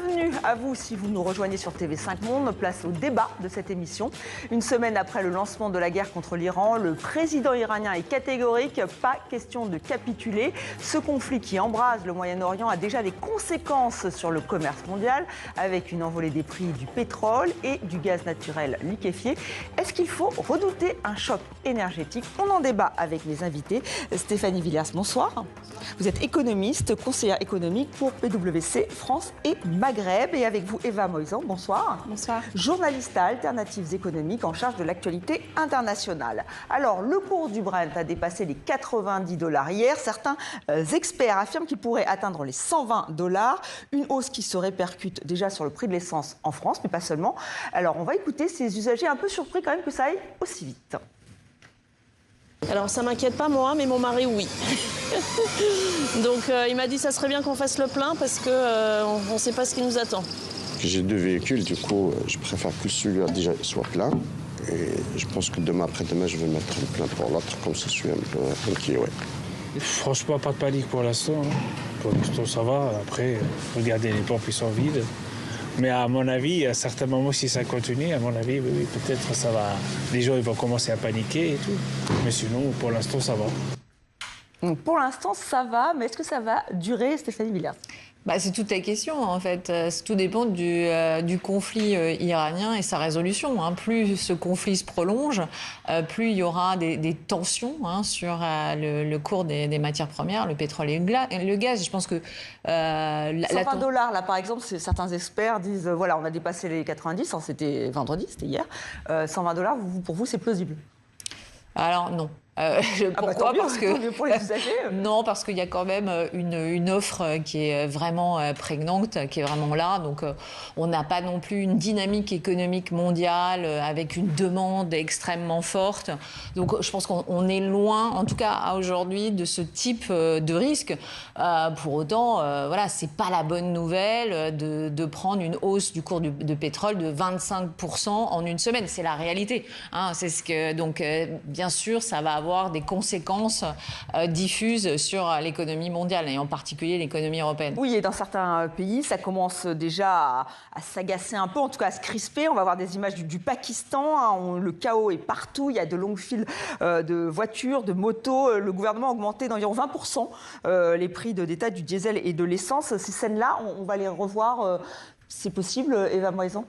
Bienvenue à vous si vous nous rejoignez sur TV5 Monde. Place au débat de cette émission. Une semaine après le lancement de la guerre contre l'Iran, le président iranien est catégorique. Pas question de capituler. Ce conflit qui embrase le Moyen-Orient a déjà des conséquences sur le commerce mondial, avec une envolée des prix du pétrole et du gaz naturel liquéfié. Est-ce qu'il faut redouter un choc énergétique? On en débat avec mes invités. Stéphanie Villers, bonsoir. Vous êtes économiste, conseillère économique pour PwC France et Maghreb. Et avec vous, Eva Moisan, bonsoir. Bonsoir. Journaliste à Alternatives économiques en charge de l'actualité internationale. Alors, le cours du Brent a dépassé les 90 $ hier. Certains experts affirment qu'il pourrait atteindre les 120 $. Une hausse qui se répercute déjà sur le prix de l'essence en France, mais pas seulement. Alors, on va écouter ces usagers un peu surpris quand même que ça aille aussi vite. Alors ça m'inquiète pas moi, mais mon mari oui. Donc il m'a dit ça serait bien qu'on fasse le plein parce que on ne sait pas ce qui nous attend. J'ai 2 véhicules, du coup je préfère que celui-là déjà soit plein. Et je pense que demain, après-demain, je vais mettre le plein pour l'autre, comme ça je suis un peu inquiet, ouais. Franchement, pas de panique pour l'instant. Pour l'instant, ça va. Après, regardez, les pompes, ils sont vides. Mais à mon avis, à certains moments, si ça continue, à mon avis, oui, peut-être ça va. Les gens ils vont commencer à paniquer et tout. Mais sinon, pour l'instant, ça va. Donc, pour l'instant, ça va, mais est-ce que ça va durer, Stéphanie Villers? C'est toute la question, en fait. Tout dépend du conflit iranien et sa résolution. Plus ce conflit se prolonge, plus il y aura des tensions sur le cours des matières premières, le pétrole et le gaz. Je pense que... 120 $, là, par exemple, certains experts disent, voilà, on a dépassé les 90, c'était vendredi, c'était hier. 120 $, pour vous, c'est plausible? Alors, non. Pourquoi? Parce que pour les usagers. Non, parce qu'il y a quand même une offre qui est vraiment prégnante, qui est vraiment là. Donc, on n'a pas non plus une dynamique économique mondiale avec une demande extrêmement forte. Donc, je pense qu'on est loin, en tout cas à aujourd'hui, de ce type de risque. Pour autant, voilà, c'est pas la bonne nouvelle de prendre une hausse du cours de pétrole de 25% en une semaine. C'est la réalité. C'est ce que donc, bien sûr, ça va avoir des conséquences diffuses sur l'économie mondiale et en particulier l'économie européenne. Oui, et dans certains pays, ça commence déjà à s'agacer un peu, en tout cas à se crisper. On va voir des images du Pakistan. Le chaos est partout. Il y a de longues files de voitures, de motos. Le gouvernement a augmenté d'environ 20% les prix de détail du diesel et de l'essence. Ces scènes-là, on va les revoir. C'est possible, Eva Moisan?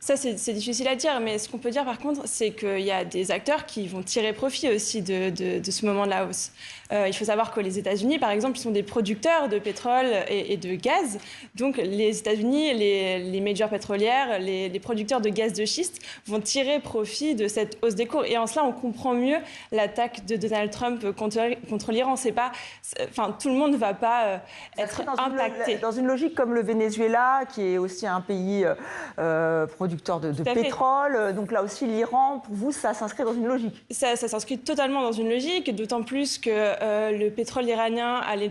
Ça, c'est difficile à dire, mais ce qu'on peut dire par contre, c'est qu'il y a des acteurs qui vont tirer profit aussi de ce moment de la hausse. Il faut savoir que les États-Unis, par exemple, sont des producteurs de pétrole et de gaz. Donc les États-Unis, les majors pétrolières, les producteurs de gaz de schiste vont tirer profit de cette hausse des cours. Et en cela, on comprend mieux l'attaque de Donald Trump contre l'Iran. C'est pas, enfin, tout le monde ne va pas être impacté. Dans une logique comme le Venezuela, qui est aussi un pays producteur de pétrole. Donc là aussi, l'Iran, pour vous, ça s'inscrit dans une logique? Ça s'inscrit totalement dans une logique, d'autant plus que le pétrole iranien allait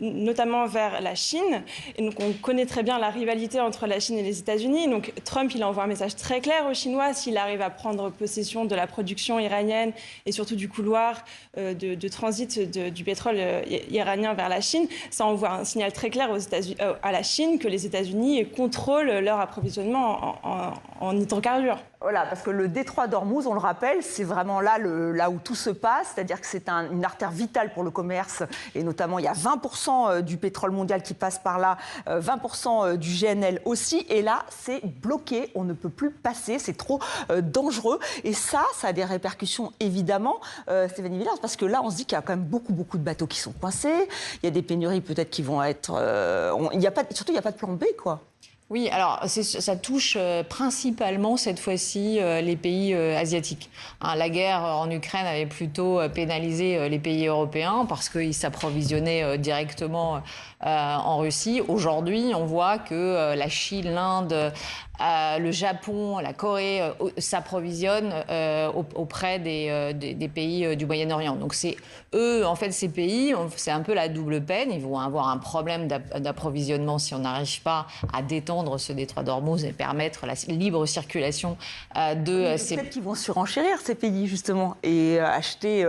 notamment vers la Chine. Et donc on connaît très bien la rivalité entre la Chine et les États-Unis. Donc Trump, il envoie un message très clair aux Chinois. S'il arrive à prendre possession de la production iranienne et surtout du couloir de transit du pétrole iranien vers la Chine, ça envoie un signal très clair à la Chine que les États-Unis contrôlent leur approvisionnement en hydrocarbures. Voilà, parce que le détroit d'Ormuz, on le rappelle, c'est vraiment là où tout se passe, c'est-à-dire que c'est une artère vitale pour le commerce, et notamment il y a 20% du pétrole mondial qui passe par là, 20% du GNL aussi, et là c'est bloqué, on ne peut plus passer, c'est trop dangereux, et ça a des répercussions évidemment, Stéphanie Villers, parce que là on se dit qu'il y a quand même beaucoup de bateaux qui sont coincés, il y a des pénuries peut-être qui vont être... surtout il n'y a pas de plan B, quoi. Oui, alors ça touche principalement cette fois-ci les pays asiatiques. La guerre en Ukraine avait plutôt pénalisé les pays européens parce qu'ils s'approvisionnaient directement en Russie. Aujourd'hui, on voit que la Chine, l'Inde, le Japon, la Corée s'approvisionnent auprès des pays du Moyen-Orient. Donc c'est eux, en fait, ces pays, c'est un peu la double peine. Ils vont avoir un problème d'approvisionnement si on n'arrive pas à détendre ce détroit d'Ormuz et permettre la libre circulation de ces... Peut-être qu'ils vont surenchérir ces pays, justement, et acheter...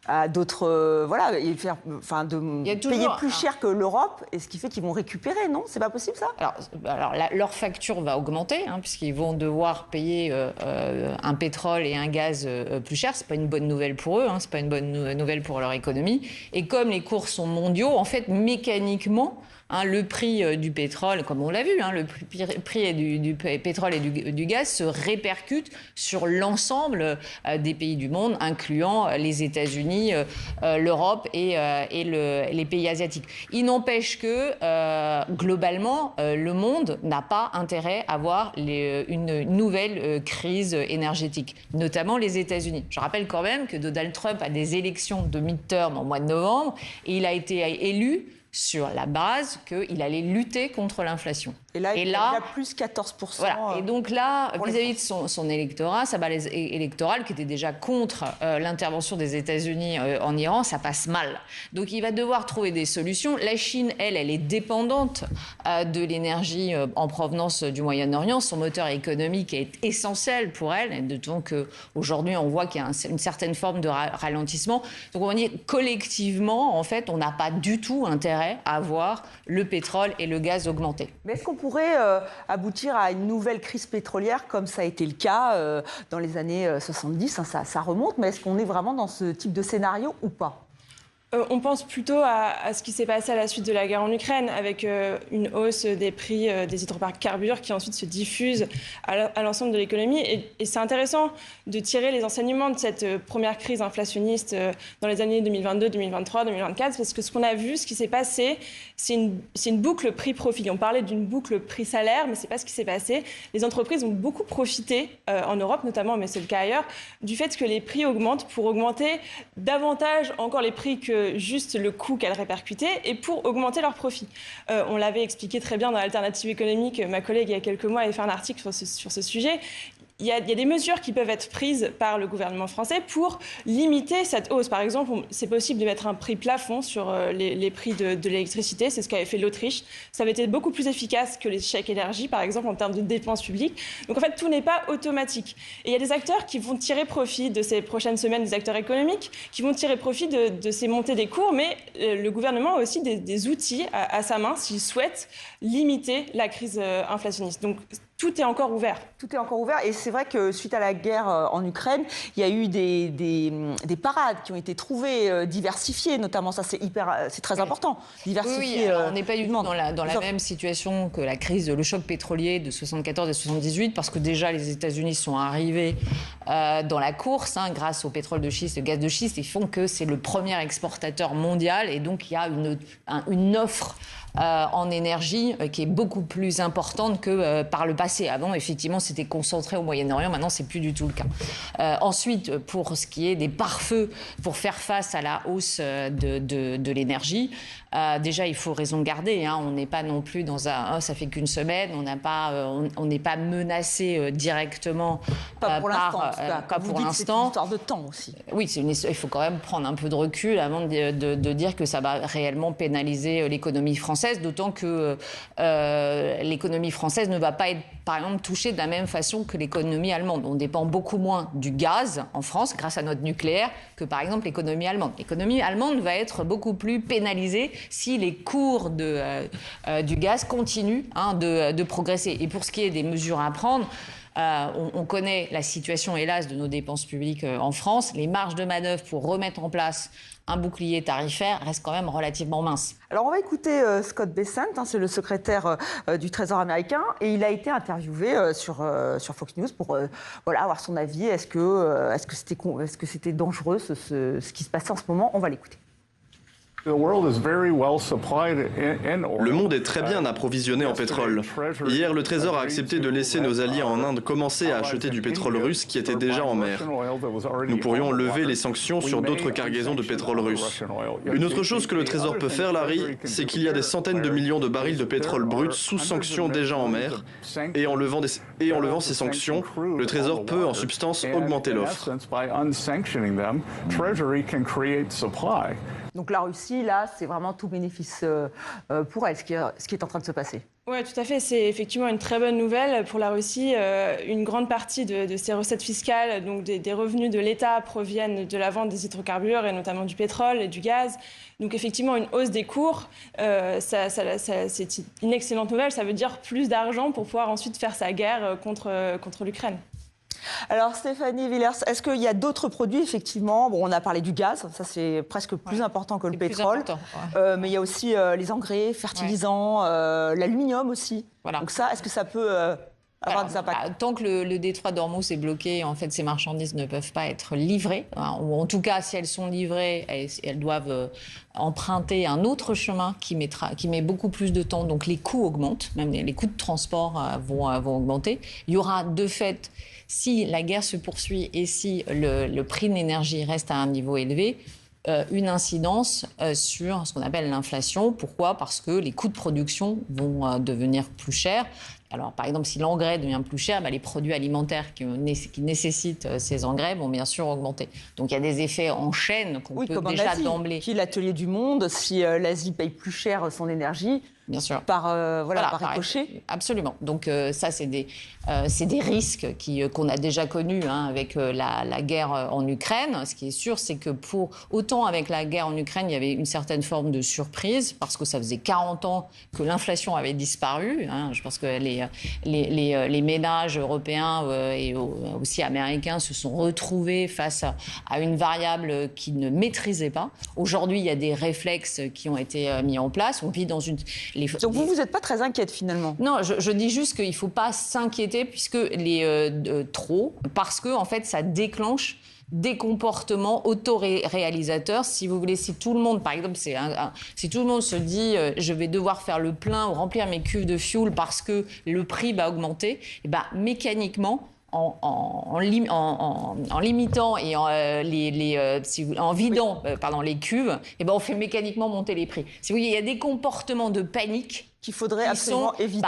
à d'autres, voilà, et faire, enfin, payer plus cher que l'Europe, et ce qui fait qu'ils vont récupérer, non? C'est pas possible, ça? Alors leur facture va augmenter, puisqu'ils vont devoir payer un pétrole et un gaz plus cher. C'est pas une bonne nouvelle pour eux, c'est pas une bonne nouvelle pour leur économie. Et comme les cours sont mondiaux, en fait, mécaniquement, le prix du pétrole, comme on l'a vu, le prix du pétrole et du gaz se répercute sur l'ensemble des pays du monde, incluant les États-Unis, l'Europe et les pays asiatiques. Il n'empêche que, globalement, le monde n'a pas intérêt à avoir une nouvelle crise énergétique, notamment les États-Unis. Je rappelle quand même que Donald Trump a des élections de midterm en mois de novembre et il a été élu sur la base qu'il allait lutter contre l'inflation. Et là, il a plus 14%. Voilà. Et donc là, vis-à-vis de son électorat, sa base électorale, qui était déjà contre l'intervention des États-Unis en Iran, ça passe mal. Donc il va devoir trouver des solutions. La Chine, elle est dépendante de l'énergie en provenance du Moyen-Orient. Son moteur économique est essentiel pour elle, d'autant qu'aujourd'hui, on voit qu'il y a une certaine forme de ralentissement. Donc on va dire, collectivement, en fait, on n'a pas du tout intérêt à voir le pétrole et le gaz augmenter. Mais est-ce qu'on pourrait aboutir à une nouvelle crise pétrolière comme ça a été le cas dans les années 70, ça remonte, mais est-ce qu'on est vraiment dans ce type de scénario ou pas? On pense plutôt à ce qui s'est passé à la suite de la guerre en Ukraine, avec une hausse des prix des hydrocarbures qui ensuite se diffuse à l'ensemble de l'économie. Et c'est intéressant de tirer les enseignements de cette première crise inflationniste dans les années 2022, 2023, 2024, parce que ce qu'on a vu, ce qui s'est passé, c'est une boucle prix-profit. On parlait d'une boucle prix-salaire, mais ce n'est pas ce qui s'est passé. Les entreprises ont beaucoup profité, en Europe notamment, mais c'est le cas ailleurs, du fait que les prix augmentent pour augmenter davantage encore les prix que juste le coût qu'elles répercutaient et pour augmenter leurs profits. On l'avait expliqué très bien dans l'Alternative économique. Ma collègue, il y a quelques mois, avait fait un article sur ce sujet. Il y a des mesures qui peuvent être prises par le gouvernement français pour limiter cette hausse. Par exemple, c'est possible de mettre un prix plafond sur les prix de l'électricité. C'est ce qu'avait fait l'Autriche. Ça avait été beaucoup plus efficace que les chèques énergie, par exemple, en termes de dépenses publiques. Donc, en fait, tout n'est pas automatique. Et il y a des acteurs qui vont tirer profit de ces prochaines semaines, des acteurs économiques, qui vont tirer profit de ces montées des cours. Mais le gouvernement a aussi des outils à sa main s'il souhaite limiter la crise inflationniste. Donc, tout est encore ouvert. Tout est encore ouvert. Et c'est vrai que suite à la guerre en Ukraine, il y a eu des parades qui ont été trouvées, diversifiées notamment. Ça, c'est très important. Diversifier. Oui, on n'est pas du tout dans la même situation que la crise, le choc pétrolier de 74 et 78, parce que déjà les États-Unis sont arrivés dans la course grâce au pétrole de schiste, au gaz de schiste. Ils font que c'est le premier exportateur mondial et donc il y a une offre en énergie qui est beaucoup plus importante que par le passé. Avant, effectivement, c'était concentré au Moyen-Orient. Maintenant, c'est plus du tout le cas. Ensuite, pour ce qui est des pare-feux, pour faire face à la hausse de l'énergie, déjà, il faut raison garder. On n'est pas non plus dans ça fait qu'une semaine. On n'est pas menacé directement pas pour l'instant. En tout cas. Pas pour l'instant. C'est une histoire de temps aussi. Oui, il faut quand même prendre un peu de recul avant de dire que ça va réellement pénaliser l'économie française, d'autant que l'économie française ne va pas être, par exemple, touchée de la même façon que l'économie allemande. On dépend beaucoup moins du gaz en France, grâce à notre nucléaire, que par exemple l'économie allemande. L'économie allemande va être beaucoup plus pénalisée si les cours du gaz continuent de progresser. Et pour ce qui est des mesures à prendre, on connaît la situation, hélas, de nos dépenses publiques en France. Les marges de manœuvre pour remettre en place un bouclier tarifaire restent quand même relativement minces. Alors, on va écouter Scott Bessent, c'est le secrétaire du Trésor américain, et il a été interviewé sur Fox News pour avoir son avis. Est-ce que c'était dangereux ce qui se passait en ce moment? On va l'écouter. Le monde est très bien approvisionné en pétrole. Hier, le Trésor a accepté de laisser nos alliés en Inde commencer à acheter du pétrole russe qui était déjà en mer. Nous pourrions lever les sanctions sur d'autres cargaisons de pétrole russe. Une autre chose que le Trésor peut faire, Larry, c'est qu'il y a des centaines de millions de barils de pétrole brut sous sanctions déjà en mer. Et en levant ces sanctions, le Trésor peut en substance augmenter l'offre. Donc la Russie, là, c'est vraiment tout bénéfice pour elle, ce qui est en train de se passer. Oui, tout à fait. C'est effectivement une très bonne nouvelle pour la Russie. Une grande partie de ses recettes fiscales, donc des revenus de l'État, proviennent de la vente des hydrocarbures et notamment du pétrole et du gaz. Donc effectivement, une hausse des cours, c'est une excellente nouvelle. Ça veut dire plus d'argent pour pouvoir ensuite faire sa guerre contre l'Ukraine. Alors Stéphanie Villers, est-ce qu'il y a d'autres produits, effectivement? Bon, on a parlé du gaz, ça c'est presque plus important que le pétrole. Mais il y a aussi les engrais, fertilisants, l'aluminium aussi. Voilà. Donc ça, est-ce que ça peut avoir des impacts? Tant que le détroit d'Ormuz est bloqué, en fait, ces marchandises ne peuvent pas être livrées. Ou en tout cas, si elles sont livrées, elles doivent emprunter un autre chemin qui met beaucoup plus de temps. Donc les coûts augmentent, même les coûts de transport vont augmenter. Il y aura de fait, si la guerre se poursuit et si le prix de l'énergie reste à un niveau élevé, une incidence sur ce qu'on appelle l'inflation. Pourquoi? Parce que les coûts de production vont devenir plus chers. Alors, par exemple, si l'engrais devient plus cher, les produits alimentaires qui nécessitent ces engrais vont bien sûr augmenter. Donc, il y a des effets en chaîne qu'on peut déjà d'emblée. Qui est l'atelier du monde, si l'Asie paye plus cher son énergie, bien sûr. Par ricochet. Absolument. Donc ça, c'est des risques qu'on a déjà connus avec la guerre en Ukraine. Ce qui est sûr, c'est que autant avec la guerre en Ukraine, il y avait une certaine forme de surprise, parce que ça faisait 40 ans que l'inflation avait disparu. Je pense que les ménages européens et aussi américains se sont retrouvés face à une variable qu'ils ne maîtrisaient pas. Aujourd'hui, il y a des réflexes qui ont été mis en place. On vit dans une... Donc vous n'êtes pas très inquiète finalement? Non, je dis juste qu'il ne faut pas s'inquiéter parce que en fait ça déclenche des comportements autoréalisateurs. Si vous voulez, si tout le monde, par exemple, si tout le monde se dit je vais devoir faire le plein ou remplir mes cuves de fioul parce que le prix va augmenter, mécaniquement, en limitant et en vidant les cuves, on fait mécaniquement monter les prix. Si vous voyez, il y a des comportements de panique qu'il faudrait absolument éviter.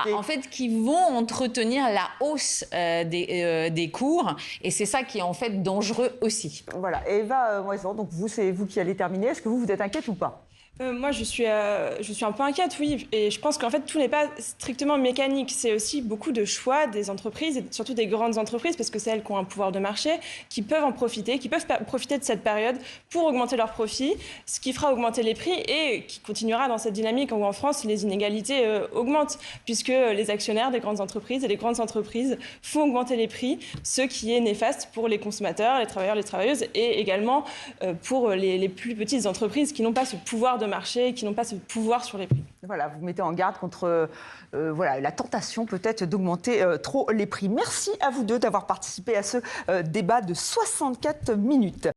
Qui vont entretenir la hausse des cours, et c'est ça qui est en fait dangereux aussi. Voilà. Eva Moison, donc c'est vous qui allez terminer. Est-ce que vous êtes inquiète ou pas? Moi, je suis un peu inquiète, oui. Et je pense qu'en fait, tout n'est pas strictement mécanique. C'est aussi beaucoup de choix des entreprises, et surtout des grandes entreprises, parce que c'est elles qui ont un pouvoir de marché, qui peuvent en profiter, qui peuvent profiter de cette période pour augmenter leurs profits, ce qui fera augmenter les prix et qui continuera dans cette dynamique où en France, les inégalités augmentent, puisque les actionnaires des grandes entreprises et les grandes entreprises font augmenter les prix, ce qui est néfaste pour les consommateurs, les travailleurs, les travailleuses, et également pour les plus petites entreprises qui n'ont pas ce pouvoir de marché, qui n'ont pas ce pouvoir sur les prix. Voilà, vous mettez en garde contre la tentation peut-être d'augmenter trop les prix. Merci à vous deux d'avoir participé à ce débat de 64 minutes.